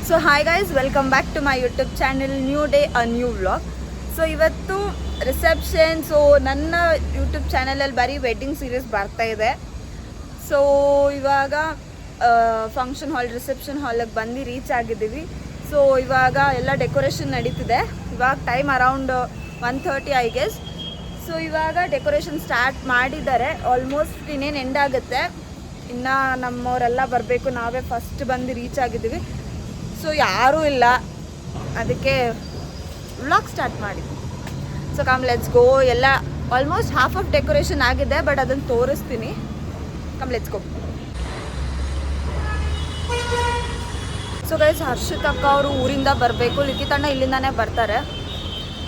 So hi guys, welcome back to my YouTube channel. New day a new vlog. So ಇವತ್ತು reception. So ನನ್ನ YouTube ಚಾನಲಲ್ಲಿ ಬರೀ wedding series ಬರ್ತಾ ಇದೆ. So ಇವಾಗ ಫಂಕ್ಷನ್ ಹಾಲ್, ರಿಸೆಪ್ಷನ್ ಹಾಲಿಗೆ ಬಂದು ರೀಚ್ ಆಗಿದ್ದೀವಿ. ಸೊ ಇವಾಗ ಎಲ್ಲ ಡೆಕೋರೇಷನ್ ನಡೀತಿದೆ. ಇವಾಗ time around 1:30 I guess. So ಇವಾಗ ಡೆಕೋರೇಷನ್ ಸ್ಟಾರ್ಟ್ ಮಾಡಿದ್ದಾರೆ. ಆಲ್ಮೋಸ್ಟ್ ಇನ್ನೇನು ಎಂಡ್ ಆಗುತ್ತೆ. ಇನ್ನು ನಮ್ಮವರೆಲ್ಲ ಬರಬೇಕು. ನಾವೇ ಫಸ್ಟ್ ಬಂದು ರೀಚ್ ಆಗಿದ್ದೀವಿ. ಸೊ ಯಾರೂ ಇಲ್ಲ, ಅದಕ್ಕೆ ವ್ಲಾಗ್ ಸ್ಟಾರ್ಟ್ ಮಾಡಿ. So come let's go. ಎಲ್ಲ ಆಲ್ಮೋಸ್ಟ್ ಹಾಫ್ ಆಫ್ ಡೆಕೋರೇಷನ್ ಆಗಿದೆ, ಬಟ್ ಅದನ್ನು ತೋರಿಸ್ತೀನಿ. Come let's go. So guys, Harshit ಅಕ್ಕ ಅವರು ಊರಿಂದ ಬರಬೇಕು, ಲಿಖಿತಣ್ಣ ಇಲ್ಲಿಂದಾನೇ ಬರ್ತಾರೆ.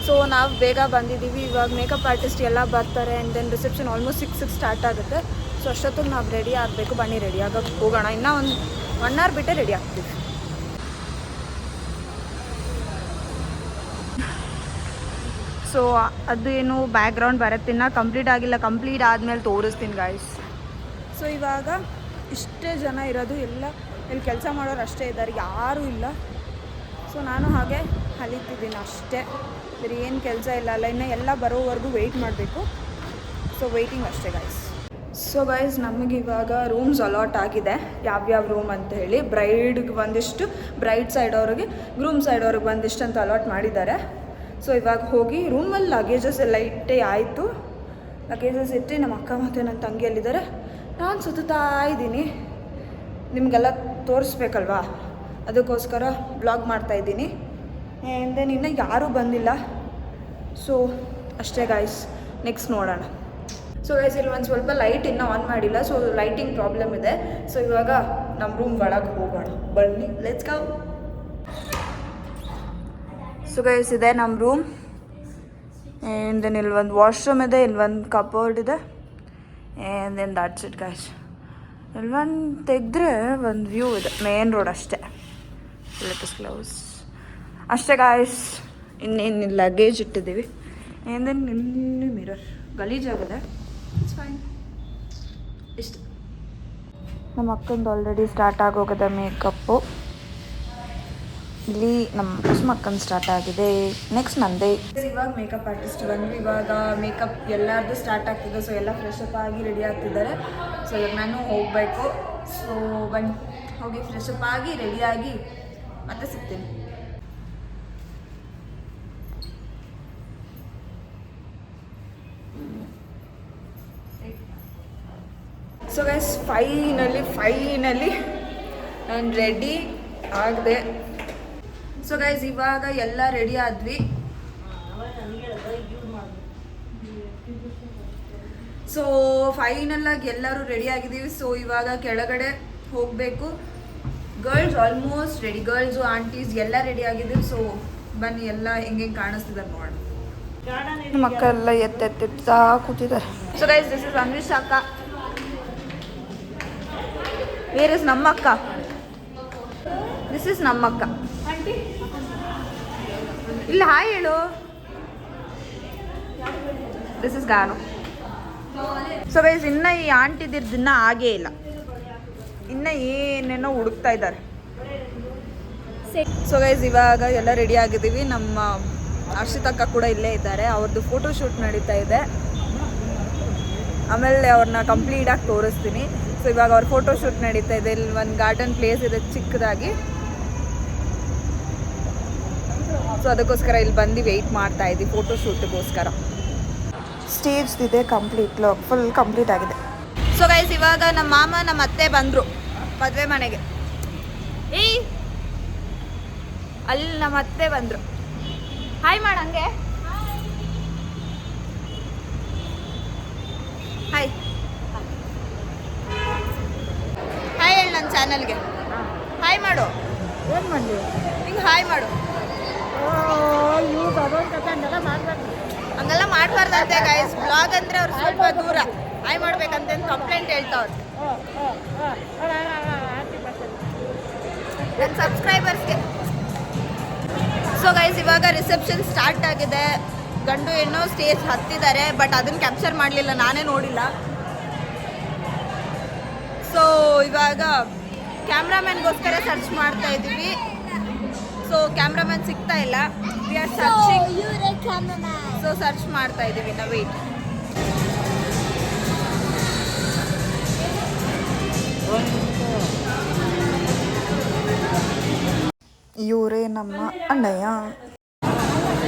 ಸೊ ನಾವು ಬೇಗ ಬಂದಿದ್ದೀವಿ. ಇವಾಗ ಮೇಕಪ್ ಆರ್ಟಿಸ್ಟ್ ಎಲ್ಲ ಬರ್ತಾರೆ. And then reception almost 6 start ಆಗುತ್ತೆ. ಸೊ ಅಷ್ಟೊತ್ತಿಗೆ ನಾವು ರೆಡಿ ಆಗಬೇಕು. ಬನ್ನಿ, ರೆಡಿ ಆಗೋಕ್ಕೆ ಹೋಗೋಣ. ಇನ್ನೂ ಒಂದು 1 ಅವರ್ ಬಿಟ್ಟೆ ರೆಡಿ ಆಗ್ತೀವಿ. ಸೊ ಅದೇನು ಬ್ಯಾಕ್ಗ್ರೌಂಡ್ ಬರುತ್ತೆ, ಇನ್ನೂ ಕಂಪ್ಲೀಟ್ ಆಗಿಲ್ಲ. ಕಂಪ್ಲೀಟ್ ಆದಮೇಲೆ ತೋರಿಸ್ತೀನಿ ಗಾಯ್ಸ್. ಸೊ ಇವಾಗ ಇಷ್ಟೇ ಜನ ಇರೋದು. ಎಲ್ಲ ಇಲ್ಲಿ ಕೆಲಸ ಮಾಡೋರು ಅಷ್ಟೇ ಇದ್ದಾರೆ, ಯಾರೂ ಇಲ್ಲ. ಸೊ ನಾನು ಹಾಗೆ ಅಲಿತಿದ್ದೀನಿ ಅಷ್ಟೇ, ಬೇರೆ ಏನು ಕೆಲಸ ಇಲ್ಲ. ಅಲ್ಲ, ಇನ್ನು ಎಲ್ಲ ಬರೋವರೆಗೂ ವೆಯ್ಟ್ ಮಾಡಬೇಕು. ಸೊ ವೆಯ್ಟಿಂಗ್ ಅಷ್ಟೇ ಗಾಯ್ಸ್. ಸೊ ಗೈಸ್, ನಮಗೆ ಇವಾಗ ರೂಮ್ಸ್ ಅಲಾಟ್ ಆಗಿದೆ, ಯಾವ್ಯಾವ ರೂಮ್ ಅಂತ ಹೇಳಿ. ಬ್ರೈಡ್ಗೆ ಒಂದಿಷ್ಟು, ಬ್ರೈಡ್ ಸೈಡ್ ಅವ್ರಿಗೆ, ಗ್ರೂಮ್ ಸೈಡ್ ಅವ್ರಿಗೆ ಒಂದಿಷ್ಟು ಅಂತ ಅಲಾಟ್ ಮಾಡಿದ್ದಾರೆ. ಸೊ ಇವಾಗ ಹೋಗಿ ರೂಮಲ್ಲಿ ಲಗೇಜಸ್ ಎಲ್ಲ ಇಟ್ಟೆ ಆಯಿತು. ಲಗೇಜಸ್ ಇಟ್ಟು ನಮ್ಮ ಅಕ್ಕ ಮತ್ತು ನನ್ನ ತಂಗಿಯಲ್ಲಿದ್ದಾರೆ. ನಾನು ಸುತ್ತಾ ಇದ್ದೀನಿ, ನಿಮಗೆಲ್ಲ ತೋರಿಸ್ಬೇಕಲ್ವಾ, ಅದಕ್ಕೋಸ್ಕರ ಬ್ಲಾಗ್ ಮಾಡ್ತಾಯಿದ್ದೀನಿ. ಆ್ಯಂಡ್ ದೆನ್ ಇನ್ನೂ ಯಾರೂ ಬಂದಿಲ್ಲ. ಸೊ ಅಷ್ಟೇ ಗಾಯ್ಸ್, ನೆಕ್ಸ್ಟ್ ನೋಡೋಣ. ಸೊ ಗೈಸ್, ಇಲ್ಲಿ ಒಂದು ಸ್ವಲ್ಪ ಲೈಟ್ ಇನ್ನೂ ಆನ್ ಮಾಡಿಲ್ಲ. ಸೊ ಲೈಟಿಂಗ್ ಪ್ರಾಬ್ಲಮ್ ಇದೆ. ಸೊ ಇವಾಗ ನಮ್ಮ ರೂಮ್ ಒಳಗೆ ಹೋಗೋಣ, ಬನ್ನಿ, ಲೆಟ್ಸ್ ಗೋ. ಸೊ ಗೈಸ್, ಇದೆ ನಮ್ಮ ರೂಮ್. ಆ್ಯಂಡ್ ದೆನ್ ಇಲ್ಲಿ ಒಂದು ವಾಶ್ರೂಮ್ ಇದೆ, ಇಲ್ಲಿ ಒಂದು ಕಬೋರ್ಡ್ ಇದೆ. And then that's it guys. ಇಲ್ಲಿ ಒಂದು ತೆಗೆದ್ರೆ ಒಂದು ವ್ಯೂ ಇದೆ, ಮೇನ್ ರೋಡ್ ಅಷ್ಟೇ. ಲೆಟ್ಸ್ ಕ್ಲೋಸ್ ಅಷ್ಟೇ ಗಾಯ್ಸ್. ಇನ್ನೇನು ಲಗೇಜ್ ಇಟ್ಟಿದ್ದೀವಿ. ಆ್ಯಂಡ್ ದೆನ್ ಇಲ್ಲಿ ಮಿರರ್ ಗಲೀಜಾಗಿದೆ, ಇಟ್ಸ್ ಫೈನ್. ಇಷ್ಟು ನಮ್ಮ ಅಕ್ಕಂದು ಆಲ್ರೆಡಿ ಸ್ಟಾರ್ಟ್ ಆಗೋಗಿದೆ ಮೇಕಪ್ಪು. ಇಲ್ಲಿ ನಮ್ಮ ಅಕ್ಕಂದು ಸ್ಟಾರ್ಟ್ ಆಗಿದೆ. ನೆಕ್ಸ್ಟ್ ನಂದೇ. ಇವಾಗ ಮೇಕಪ್ ಆರ್ಟಿಸ್ಟ್ ಬಂದು ಇವಾಗ ಮೇಕಪ್ ಎಲ್ಲರದ್ದು ಸ್ಟಾರ್ಟ್ ಆಗ್ತಿದೆ. ಸೊ ಎಲ್ಲ ಫ್ರೆಶ್ ಅಪ್ ಆಗಿ ರೆಡಿ ಆಗ್ತಿದ್ದಾರೆ. ಸೊ ಇವಾಗ ನಾನು ಹೋಗಬೇಕು. ಸೊ ಬನ್ನಿ, ಹೋಗಿ ಫ್ರೆಶ್ ಅಪ್ ಆಗಿ ರೆಡಿಯಾಗಿ ಮತ್ತೆ ಸಿಗ್ತೀನಿ. ಸೊ ಗೈಸ್, ಫೈನಲಿ ನಾನು ರೆಡಿ ಆಗಿದೆ. ಸೊ ಗೈಸ್, ಇವಾಗ ಎಲ್ಲ ರೆಡಿ ಆದ್ವಿ. ಸೊ ಫೈನಲಾಗಿ ಎಲ್ಲರೂ ರೆಡಿ ಆಗಿದ್ದೀವಿ. ಸೊ ಇವಾಗ ಕೆಳಗಡೆ ಹೋಗಬೇಕು. Girls almost ready, girls aunties ಎಲ್ಲ ರೆಡಿ ಆಗಿದ್ದೀವಿ. ಸೊ ಬನ್ನಿ, ಎಲ್ಲ ಹೆಂಗೆ ಕಾಣಿಸ್ತಿದೆ ನೋಡೋಣ. ನಮ್ಮ ಅಕ್ಕ ಎಲ್ಲ ಎತ್ತೆತ್ತಾ ಕೂತಿದ್ದಾರೆ. ಸೊ ಗೈಸ್, ದಿಸ್ ಇಸ್ ಅನ್ವಿಷ್ ಅಕ್ಕ. ವೇರ್ ಇಸ್ ನಮ್ಮ ಅಕ್ಕ? ದಿಸ್ ಇಸ್ ನಮ್ಮ ಅಕ್ಕ. ಇಲ್ಲ, ಹಾಯ್ ಹೇಳು. This is Ganu. So guys, ಇನ್ನು ಈ ಆಂಟಿದಿರ್ದು ಇನ್ನೂ ಆಗೇ ಇಲ್ಲ. ಇನ್ನು ಏನೇನೋ ಹುಡುಕ್ತಾ ಇದ್ದಾರೆ. ಸೊ ಗೈಸ್, ಇವಾಗ ಎಲ್ಲ ರೆಡಿ ಆಗಿದ್ದೀವಿ. ನಮ್ಮ ಹರ್ಷಿತ್ ಅಕ್ಕ ಕೂಡ ಇಲ್ಲೇ ಇದ್ದಾರೆ. ಅವ್ರದ್ದು ಫೋಟೋ ಶೂಟ್ ನಡೀತಾ ಇದೆ. ಆಮೇಲೆ ಅವ್ರನ್ನ ಕಂಪ್ಲೀಟಾಗಿ ತೋರಿಸ್ತೀನಿ. ಸೊ ಇವಾಗ ಅವ್ರ ಫೋಟೋ ಶೂಟ್ ನಡೀತಾ ಇದೆ. ಇಲ್ಲಿ ಒಂದು ಗಾರ್ಡನ್ ಪ್ಲೇಸ್ ಇದೆ ಚಿಕ್ಕದಾಗಿ. ಸೊ ಅದಕ್ಕೋಸ್ಕರ ಇಲ್ಲಿ ಬಂದು ವೆಯ್ಟ್ ಮಾಡ್ತಾ ಇದ್ದೀವಿ ಫೋಟೋ ಶೂಟ್ಗೋಸ್ಕರ. ಸ್ಟೇಜ್ ಇದೆ, ಫುಲ್ ಕಂಪ್ಲೀಟ್ ಆಗಿದೆ. ಸೊ ಗೈಸ್, ಇವಾಗ ನಮ್ಮ ಮಾಮ ನಮ್ಮ ಅತ್ತೆ ಬಂದರು ಮದುವೆ ಮನೆಗೆ. ಅಲ್ಲಿ ನಮ್ಮ ಅತ್ತೆ ಬಂದರು. ಹಾಯ್ ಮಾಡಂಗೆ. ಹಾಯ್ ಹಾಯ್ ಹೇಳಿ ನನ್ನ ಚಾನಲ್ಗೆ. ಹಾಯ್ ಮಾಡು. ಏನು ಮಾಡಿ ಹಿಂಗೆ ಹಾಯ್ ಮಾಡು. ಹಂಗೆಲ್ಲ ಮಾಡಬಾರ್ದಂತೆ ಗೈಸ್. ಬ್ಲಾಗ್ ಅಂದರೆ ಅವ್ರು ಸ್ವಲ್ಪ ದೂರ ಹಾಯ್ ಮಾಡ್ಬೇಕಂತ ಕಂಪ್ಲೇಂಟ್ ಹೇಳ್ತಾವ್ರು ನನ್ನ ಸಬ್ಸ್ಕ್ರೈಬರ್ಸ್ಗೆ. ಸೊ ಗೈಸ್, ಇವಾಗ ರಿಸೆಪ್ಷನ್ ಸ್ಟಾರ್ಟ್ ಆಗಿದೆ. ಗಂಡು ಹೆಣ್ಣು ಸ್ಟೇಜ್ ಹತ್ತಿದ್ದಾರೆ, ಬಟ್ ಅದನ್ನು ಕ್ಯಾಪ್ಚರ್ ಮಾಡಲಿಲ್ಲ, ನಾನೇ ನೋಡಿಲ್ಲ. ಸೊ ಇವಾಗ ಕ್ಯಾಮ್ರಾಮನ್ಗೋಸ್ಕರ ಸರ್ಚ್ ಮಾಡ್ತಾ ಇದ್ದೀವಿ. ಸೊ ಕ್ಯಾಮ್ರಾಮನ್ ಸಿಗ್ತಾ ಇಲ್ಲ. We are searching. So search ಮಾಡ್ತಾ ಇದ್ದೀವಿ ನಾವು. ವೇಟ್. ಇವರೇ ನಮ್ಮ ಅಣ್ಣಯ್ಯ.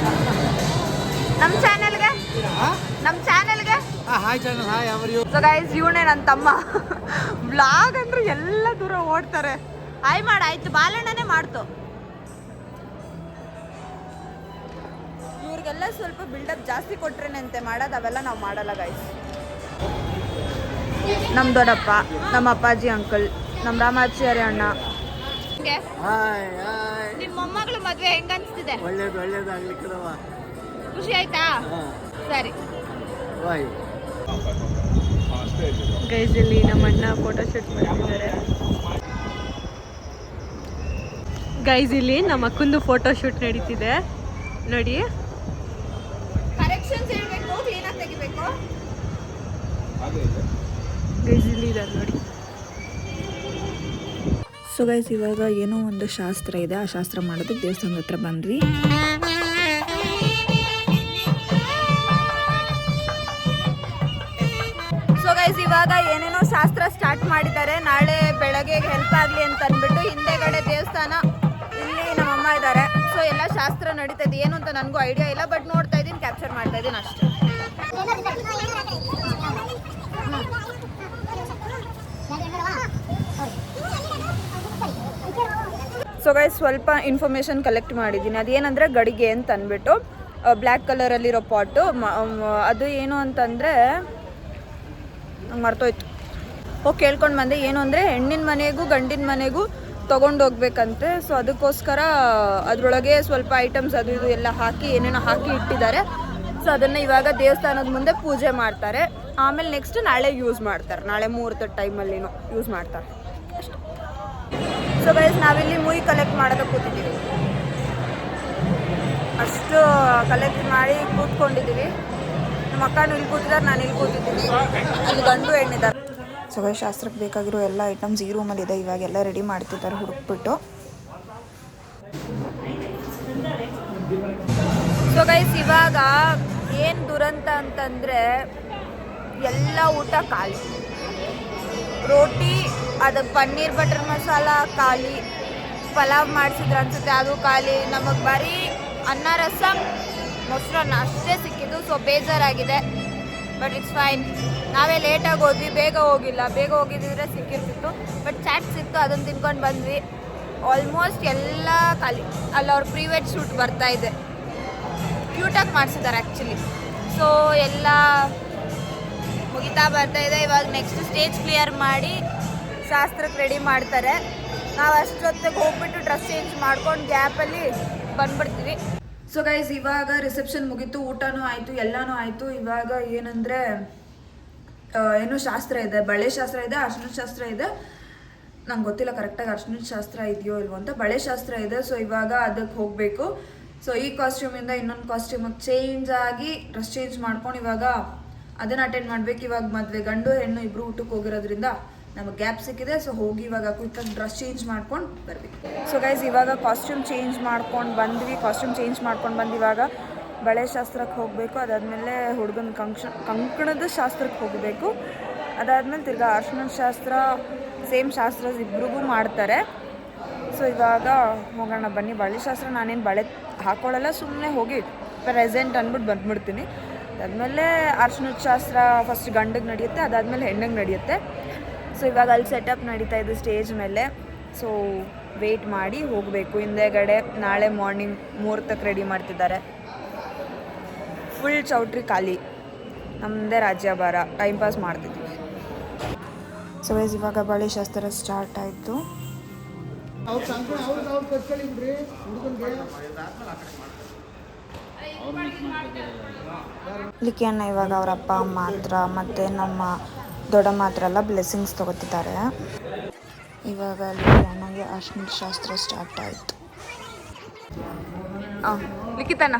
ನಮ್ಮ ಚಾನೆಲ್ಗೆ ಸೊ ಗೈಸ್ ಇವನೇ ನನ್ನ ತಮ್ಮ. ಬ್ಲಾಗ್ ಅಂದ್ರೆ ಎಲ್ಲ ದೂರ ಓಡ್ತಾರೆ. ಹಾಯ್ ಆಯ್ತು ಬಾಲಣ್ಣನೇ ಮಾಡ್ತು. ಇವ್ರಿಗೆಲ್ಲ ಸ್ವಲ್ಪ ಬಿಲ್ಡಪ್ ಜಾಸ್ತಿ ಕೊಟ್ರೇನಂತೆ ಮಾಡೋದು, ಅವೆಲ್ಲ ನಾವು ಮಾಡಲ್ಲ ಗೈಸ್. ನಮ್ಮ ದೊಡ್ಡಪ್ಪ, ನಮ್ಮ ಅಪ್ಪಾಜಿ ಅಂಕಲ್, ನಮ್ಮ ರಾಮಾಚಾರ್ಯ ಅಣ್ಣ. ನಿಮ್ಮ ಮೊಮ್ಮಗಳು ಮದ್ವೆ ಹೆಂಗ ಅನ್ಸ್ತಿದೆ? ಒಳ್ಳೇದಾಗ್ಲಿ ಖುಷಿ ಆಯ್ತಾ? ಸರಿ ಗೈಸ್, ಇಲ್ಲಿ ನಮ್ಮ ಅಣ್ಣ ಫೋಟೋ ಶೂಟ್ ಮಾಡ್ತಿದ್ದಾರೆ. ಗೈಸ್, ಇಲ್ಲಿ ನಮ್ಮ ಅಕ್ಕಂದು ಫೋಟೋ ಶೂಟ್ ನಡೀತಿದೆ ನೋಡಿ. ಕರೆಕ್ಷನ್ಸ್ ಹೇಳ್ಬೇಕು, ಕ್ಲೀನ್ ಆಗಿ ತೆಗಿಬೇಕು. ಗೈಸ್ ಇಲ್ಲಿ ಇದ್ದಾರೆ ನೋಡಿ. ಸೊ ಗೈಸ್, ಇವಾಗ ಏನೋ ಒಂದು ಶಾಸ್ತ್ರ ಇದೆ. ಆ ಶಾಸ್ತ್ರ ಮಾಡೋದಕ್ಕೆ ದೇವಸ್ಥಾನದ ಹತ್ರ ಬಂದ್ವಿ. ಸೊ ಗೈಸ್, ಇವಾಗ ಏನೇನೋ ಶಾಸ್ತ್ರ ಸ್ಟಾರ್ಟ್ ಮಾಡಿದ್ದಾರೆ. ನಾಳೆ ಬೆಳಗ್ಗೆ ಹೆಲ್ಪ್ ಆಗಲಿ ಅಂತ ಅಂದ್ಬಿಟ್ಟು ಹಿಂದೆಗಡೆ ದೇವಸ್ಥಾನ, ಇಲ್ಲಿ ನಮ್ಮಮ್ಮ ಇದ್ದಾರೆ. ಸೊ ಎಲ್ಲ ಶಾಸ್ತ್ರ ನಡೀತಾ ಇದೆ. ಏನು ಅಂತ ನನಗೂ ಐಡಿಯಾ ಇಲ್ಲ, ಬಟ್ ನೋಡ್ತಾ ಇದ್ದೀನಿ, ಕ್ಯಾಪ್ಚರ್ ಮಾಡ್ತಾ ಇದ್ದೀನಿ ಅಷ್ಟೇ. ಸೊ ಗೈಸ್, ಸ್ವಲ್ಪ ಇನ್ಫಾರ್ಮೇಷನ್ ಕಲೆಕ್ಟ್ ಮಾಡಿದ್ದೀನಿ. ಅದೇನಂದರೆ ಗಡಿಗೆ ಅಂತ ಅಂದ್ಬಿಟ್ಟು ಬ್ಲ್ಯಾಕ್ ಕಲರಲ್ಲಿರೋ ಪಾಟು. ಅದು ಏನು ಅಂತಂದರೆ ನಂಗೆ ಮರ್ತೋಯ್ತು. ಕೇಳ್ಕೊಂಡು ಬಂದೆ. ಏನು ಅಂದರೆ ಹೆಣ್ಣಿನ ಮನೆಗೂ ಗಂಡಿನ ಮನೆಗೂ ತೊಗೊಂಡು ಹೋಗ್ಬೇಕಂತೆ. ಸೊ ಅದಕ್ಕೋಸ್ಕರ ಅದರೊಳಗೆ ಸ್ವಲ್ಪ ಐಟಮ್ಸ್ ಅದು ಇದು ಎಲ್ಲ ಹಾಕಿ ಏನೇನೋ ಹಾಕಿ ಇಟ್ಟಿದ್ದಾರೆ. ಸೊ ಅದನ್ನು ಇವಾಗ ದೇವಸ್ಥಾನದ ಮುಂದೆ ಪೂಜೆ ಮಾಡ್ತಾರೆ. ಆಮೇಲೆ ನೆಕ್ಸ್ಟ್ ನಾಳೆ ಯೂಸ್ ಮಾಡ್ತಾರೆ. ನಾಳೆ ಮುಹೂರ್ತದ ಟೈಮಲ್ಲಿನೂ ಯೂಸ್ ಮಾಡ್ತಾರೆ ಅಷ್ಟೇ. ಸೊ ಗೈಸ್, ನಾವಿಲ್ಲಿ ಮುಯಿ ಕಲೆಕ್ಟ್ ಮಾಡೋದಕ್ಕೆ ಕೂತಿದ್ದೀವಿ. ಅಷ್ಟು ಕಲೆಕ್ಟ್ ಮಾಡಿ ಕೂತ್ಕೊಂಡಿದ್ದೀವಿ. ನಮ್ಮ ಅಕ್ಕನೂ ಇಲ್ಲಿ ಕೂತಿದ್ದಾರೆ, ನಾನು ಇಲ್ಲಿ ಕೂತಿದ್ದೀನಿ. ಅಲ್ಲಿ ಗಂಡು ಹೆಣ್ಣಿದ್ದಾರೆ. ಸೊ ಗೈಸ್, ಶಾಸ್ತ್ರಕ್ಕೆ ಬೇಕಾಗಿರೋ ಎಲ್ಲ ಐಟಮ್ಸ್ ಈ ರೂಮಲ್ಲಿ ಇದೆ. ಇವಾಗೆಲ್ಲ ರೆಡಿ ಮಾಡ್ತಿದ್ದಾರೆ ಹುಡುಕ್ಬಿಟ್ಟು. ಸೊ ಗೈಸ್, ಇವಾಗ ಏನು ದುರಂತ ಅಂತಂದರೆ ಎಲ್ಲ ಊಟ ಖಾಲಿ. ರೋಟಿ, ಅದು ಪನ್ನೀರ್ ಬಟರ್ ಮಸಾಲ ಖಾಲಿ. ಪಲಾವ್ ಮಾಡಿಸಿದ್ರು ಅನ್ಸುತ್ತೆ, ಅದು ಖಾಲಿ. ನಮಗೆ ಬರೀ ಅನ್ನ, ರಸಮ್, ಮೊಸರನ್ನ ಅಷ್ಟೇ ಸಿಕ್ಕಿದ್ದು. ಸೊ ಬೇಜಾರಾಗಿದೆ, ಬಟ್ ಇಟ್ಸ್ ಫೈನ್. ನಾವೇ ಲೇಟಾಗಿ ಹೋದ್ವಿ, ಬೇಗ ಹೋಗಿಲ್ಲ. ಬೇಗ ಹೋಗಿದ್ದಿದ್ರೆ ಸಿಕ್ಕಿರ್ತಿತ್ತು. ಬಟ್ ಚಾಟ್ ಸಿಕ್ತು, ಅದನ್ನು ತಿನ್ಕೊಂಡು ಬಂದ್ವಿ. ಆಲ್ಮೋಸ್ಟ್ ಎಲ್ಲ ಖಾಲಿ. ಅಲ್ಲಿ ಅವ್ರ ಪ್ರೀವೇಟ್ ಶೂಟ್ ಬರ್ತಾಯಿದೆ. ಕ್ಯೂಟಾಗಿ ಮಾಡಿಸಿದ್ದಾರೆ ಆ್ಯಕ್ಚುಲಿ. ಸೊ ಎಲ್ಲ ಮುಗಿತಾ ಬರ್ತಾಯಿದೆ. ಇವಾಗ ನೆಕ್ಸ್ಟ್ ಸ್ಟೇಜ್ ಕ್ಲಿಯರ್ ಮಾಡಿ ಶಾಸ್ತ್ರಕ್ಕೆ ರೆಡಿ ಮಾಡ್ತಾರೆ. ನಾವು ಅಷ್ಟೊತ್ತಿಗೆ ಹೋಗ್ಬಿಟ್ಟು ಡ್ರೆಸ್ ಚೇಂಜ್ ಮಾಡ್ಕೊಂಡು ಗ್ಯಾಪಲ್ಲಿ ಬಂದ್ಬಿಡ್ತೀವಿ. ಸೊ ಗೈಸ್, ಇವಾಗ ರಿಸೆಪ್ಷನ್ ಮುಗೀತು, ಊಟನೂ ಆಯಿತು, ಎಲ್ಲನೂ ಆಯಿತು. ಇವಾಗ ಏನಂದರೆ ಏನೋ ಶಾಸ್ತ್ರ ಇದೆ, ಬಳೆ ಶಾಸ್ತ್ರ ಇದೆ, ಅರ್ಶಿಣದ ಶಾಸ್ತ್ರ ಇದೆ. ನಂಗೆ ಗೊತ್ತಿಲ್ಲ ಕರೆಕ್ಟಾಗಿ ಅರ್ಶಿಣದ ಶಾಸ್ತ್ರ ಇದೆಯೋ ಇಲ್ವೋ ಅಂತ. ಬಳೆ ಶಾಸ್ತ್ರ ಇದೆ. ಸೊ ಇವಾಗ ಅದಕ್ಕೆ ಹೋಗಬೇಕು. ಸೊ ಈ ಕಾಸ್ಟ್ಯೂಮಿಂದ ಇನ್ನೊಂದು ಕಾಸ್ಟ್ಯೂಮಿಗೆ ಚೇಂಜ್ ಆಗಿ ಡ್ರೆಸ್ ಚೇಂಜ್ ಮಾಡ್ಕೊಂಡು ಇವಾಗ ಅದನ್ನು ಅಟೆಂಡ್ ಮಾಡಬೇಕು. ಇವಾಗ ಮದುವೆ ಗಂಡು ಹೆಣ್ಣು ಇಬ್ಬರು ಊಟಕ್ಕೆ ಹೋಗಿರೋದ್ರಿಂದ ನಮಗೆ ಗ್ಯಾಪ್ ಸಿಕ್ಕಿದೆ. ಸೊ ಹೋಗಿ ಇವಾಗ ಕ್ವಿಕ್ಕಾಗಿ ಡ್ರೆಸ್ ಚೇಂಜ್ ಮಾಡ್ಕೊಂಡು ಬರಬೇಕು. ಸೊ ಗೈಸ್, ಇವಾಗ ಕಾಸ್ಟ್ಯೂಮ್ ಚೇಂಜ್ ಮಾಡ್ಕೊಂಡು ಬಂದ್ವಿ. ಕಾಸ್ಟ್ಯೂಮ್ ಚೇಂಜ್ ಮಾಡ್ಕೊಂಡು ಬಂದು ಇವಾಗ ಬಳೆ ಶಾಸ್ತ್ರಕ್ಕೆ ಹೋಗಬೇಕು. ಅದಾದಮೇಲೆ ಹುಡುಗನ ಕಂಕಣದ ಶಾಸ್ತ್ರಕ್ಕೆ ಹೋಗಬೇಕು. ಅದಾದಮೇಲೆ ತಿರ್ಗಾ ಅರ್ಶಿಣದ ಶಾಸ್ತ್ರ, ಸೇಮ್ ಶಾಸ್ತ್ರ ಇಬ್ರಿಗೂ ಮಾಡ್ತಾರೆ. ಸೊ ಇವಾಗ ಹೋಗೋಣ ಬನ್ನಿ. ಬಳೆ ಶಾಸ್ತ್ರ ನಾನೇನು ಬಳೆ ಹಾಕ್ಕೊಳ್ಳಲ್ಲ, ಸುಮ್ಮನೆ ಹೋಗಿ ಪ್ರೆಸೆಂಟ್ ಅಂದ್ಬಿಟ್ಟು ಬಂದ್ಬಿಡ್ತೀನಿ. ಅದಾದಮೇಲೆ ಅರ್ಶಿಣದ ಶಾಸ್ತ್ರ ಫಸ್ಟ್ ಗಂಡಿಗೆ ನಡೆಯುತ್ತೆ, ಅದಾದಮೇಲೆ ಹೆಣ್ಣಿಗೆ ನಡೆಯುತ್ತೆ. ಸೊ ಇವಾಗ ಅಲ್ಲಿ ಸೆಟಪ್ ನಡೀತಾ ಇದೆ ಸ್ಟೇಜ್ ಮೇಲೆ. ಸೊ ವೆಯ್ಟ್ ಮಾಡಿ ಹೋಗಬೇಕು. ಹಿಂದೆಗಡೆ ನಾಳೆ ಮಾರ್ನಿಂಗ್ ಮುಹೂರ್ತಕ್ಕೆ ರೆಡಿ ಮಾಡ್ತಿದ್ದಾರೆ. ಫುಲ್ ಚೌಟ್ರಿ ಖಾಲಿ. ನಮ್ಮದೇ ರಾಜ್ಯಭಾರ, ಟೈಮ್ ಪಾಸ್ ಮಾಡ್ತಿದ್ವಿ. ಸೊ ವೈಸ್ ಇವಾಗ ಬಳೆ ಶಾಸ್ತ್ರ ಸ್ಟಾರ್ಟ್ ಆಯಿತು. ಲಿಕ್ಕಿ ಅಣ್ಣ ಇವಾಗ ಅವರ ಅಪ್ಪ ಅಮ್ಮ ಹತ್ರ ಮತ್ತು ನಮ್ಮ ದೊಡ್ಡಮ್ಮ ಹತ್ರ ಎಲ್ಲ ಬ್ಲೆಸ್ಸಿಂಗ್ಸ್ ತೊಗೋತಿದ್ದಾರೆ. ಇವಾಗ ಲಿಕ್ಕಿ ಅಣ್ಣಗೆ ಅರ್ಶಿಣದ ಶಾಸ್ತ್ರ ಸ್ಟಾರ್ಟ್ ಆಯಿತು. ಲಿಖಿತಣ್ಣ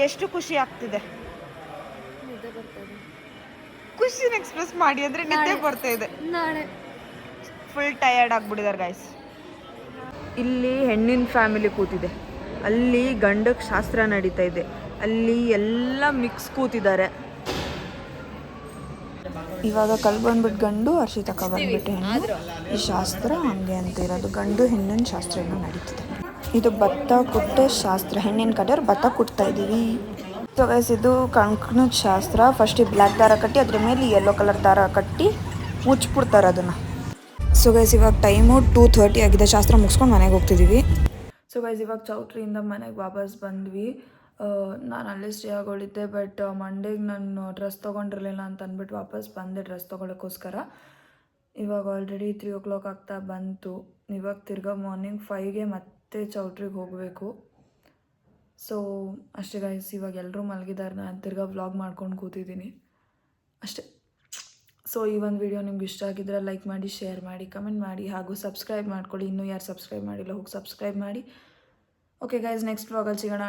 ಎಷ್ಟು ಖುಷಿ ಆಗ್ತಿದೆ. ಖುಷಿನ ಎಕ್ಸ್ಪ್ರೆಸ್ ಮಾಡಿ ಅಂದರೆ ನಿದ್ದೆ ಬರ್ತಾ ಇದೆ. ಫುಲ್ ಟಯರ್ಡ್ ಆಗಿಬಿಟ್ಟಿದ್ದಾರೆ ಗೈಸ್. ಇಲ್ಲಿ ಹೆಣ್ಣಿನ ಫ್ಯಾಮಿಲಿ ಕೂತಿದೆ, ಅಲ್ಲಿ ಗಂಡಕ್ಕೆ ಶಾಸ್ತ್ರ ನಡೀತಾ ಇದೆ, ಅಲ್ಲಿ ಎಲ್ಲ ಮಿಕ್ಸ್ ಕೂತಿದ್ದಾರೆ. ಇವಾಗ ಬಂದ್ಬಿಟ್ಟು ಗಂಡು, ಅರ್ಷಿತಕ್ಕ ಬಂದ್ಬಿಟ್ಟು ಹೆಣ್ಣು. ಈ ಶಾಸ್ತ್ರ ಹಂಗೆ ಅಂತ ಇರೋದು, ಗಂಡು ಹೆಣ್ಣಿನ ಶಾಸ್ತ್ರ ಏನೋ ನಡೀತಿದೆ. ಇದು ಭತ್ತ ಕುಟ್ಟೋ ಶಾಸ್ತ್ರ, ಹೆಣ್ಣಿನ ಕಡೆಯವ್ರು ಭತ್ತ ಕುಟ್ತಾ ಇದ್ದೀವಿ. ಸೊ ಗೈಸ್ ಇದು ಕಂಕಣದ ಶಾಸ್ತ್ರ. ಫಸ್ಟ್ ಈ ಬ್ಲ್ಯಾಕ್ ದಾರ ಕಟ್ಟಿ ಅದ್ರ ಮೇಲೆ ಯೆಲ್ಲೋ ಕಲರ್ ದಾರ ಕಟ್ಟಿ ಮುಚ್ಚಿಬಿಡ್ತಾರೆ ಅದನ್ನು. ಸೊ ಗೈಸ್ ಇವಾಗ ಟೈಮು 2:30 ಆಗಿದೆ, ಶಾಸ್ತ್ರ ಮುಗಿಸ್ಕೊಂಡು ಮನೆಗೆ ಹೋಗ್ತಿದ್ದೀವಿ. ಸೊ ಗೈಸ್ ಇವಾಗ ಚೌಟ್ರಿಯಿಂದ ಮನೆಗೆ ವಾಪಸ್ ಬಂದ್ವಿ. ನಾನು ಅಲ್ಲೇ ಸ್ಟೇ ಆಗೋಳಿದ್ದೆ, ಬಟ್ ಮಂಡೇಗೆ ನಾನು ಡ್ರೆಸ್ ತೊಗೊಂಡಿರಲಿಲ್ಲ ಅಂತ ಅಂದ್ಬಿಟ್ಟು ವಾಪಸ್ ಬಂದೆ ಡ್ರೆಸ್ ತೊಗೊಳಕ್ಕೋಸ್ಕರ. ಇವಾಗ ಆಲ್ರೆಡಿ 3 o'clock ಆಗ್ತಾ ಬಂತು. ಇವಾಗ ತಿರ್ಗಾ ಮಾರ್ನಿಂಗ್ 5ಗೆ ಮತ್ತೆ ಚೌಟ್ರಿಗೆ ಹೋಗಬೇಕು. ಸೊ ಅಷ್ಟೇ ಗೈಸ್, ಇವಾಗ ಎಲ್ಲರೂ ಮಲಗಿದ್ದಾರೆ, ನಾನು ತಿರ್ಗಾ ವ್ಲಾಗ್ ಮಾಡ್ಕೊಂಡು ಕೂತಿದ್ದೀನಿ ಅಷ್ಟೇ. ಸೊ ಈ ಒಂದು ವಿಡಿಯೋ ನಿಮ್ಗೆ ಇಷ್ಟ ಆಗಿದ್ರೆ ಲೈಕ್ ಮಾಡಿ, ಶೇರ್ ಮಾಡಿ, ಕಮೆಂಟ್ ಮಾಡಿ, ಹಾಗೂ ಸಬ್ಸ್ಕ್ರೈಬ್ ಮಾಡ್ಕೊಳ್ಳಿ. ಇನ್ನೂ ಯಾರು ಸಬ್ಸ್ಕ್ರೈಬ್ ಮಾಡಿಲ್ಲ ಹೋಗಿ ಸಬ್ಸ್ಕ್ರೈಬ್ ಮಾಡಿ. ಓಕೆ ಗೈಸ್, ನೆಕ್ಸ್ಟ್ ವ್ಲಾಗಲ್ಲಿ ಸಿಗೋಣ.